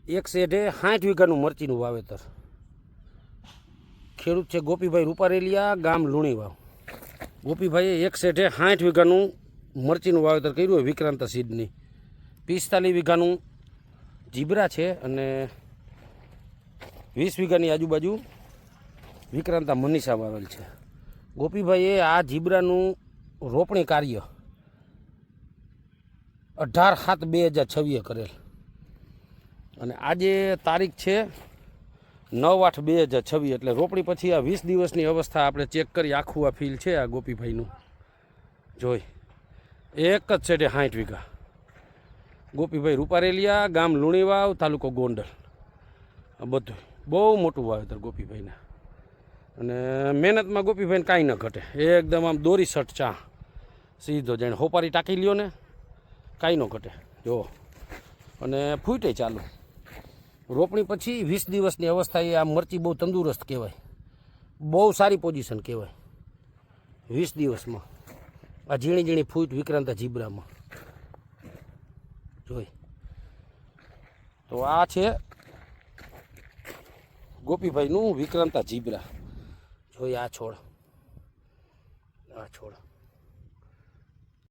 એક શેઢે 60 વીઘાનું મરચીનું વાવેતર. ખેડૂત છે ગોપીભાઈ રૂપારેલિયા, ગામ લુણીવાવ. ગોપીભાઈએ એક શેઢે 60 વીઘાનું મરચીનું વાવેતર કર્યું હોય વિક્રાંતા સીડની. 45 વીઘાનું જીબ્રા છે અને 20 વીઘાની આજુબાજુ વિક્રાંતા મનીષા વાવેલ છે. ગોપીભાઈએ આ જીબ્રાનું રોપણી કાર્ય 18/7/2026 કરેલ અને આજે તારીખ છે 9/8/2026. એટલે રોપણી પછી આ 20 દિવસની અવસ્થા આપણે ચેક કરી. આખું આ ફીલ છે આ ગોપીભાઈનું. જોઈ એક જ શેઢે 60 વીઘા. ગોપીભાઈ રૂપારેલિયા, ગામ લુણીવાવ, તાલુકો ગોંડલ. આ બધું બહુ મોટું વાવેતર ગોપીભાઈને. અને મહેનતમાં ગોપીભાઈને કાંઈ ન ઘટે. એકદમ આમ દોરી શટ ચા સીધો જાણે હોપારી ટાંકી લ્યો ને કાંઈ ન ઘટે. જો અને ફૂટે ચાલુ. રોપણી પછી 20 દિવસની અવસ્થાએ આ મરચી બહુ તંદુરસ્ત કહેવાય. બહુ સારી પોઝિશન કહેવાય 20 દિવસમાં. આ ઝીણી ઝીણી ફૂટ વિક્રાંતા જીબ્રામાં જોઈ. તો આ છે ગોપીભાઈનું વિક્રાંતા જીબ્રા. જોઈ આ છોડ.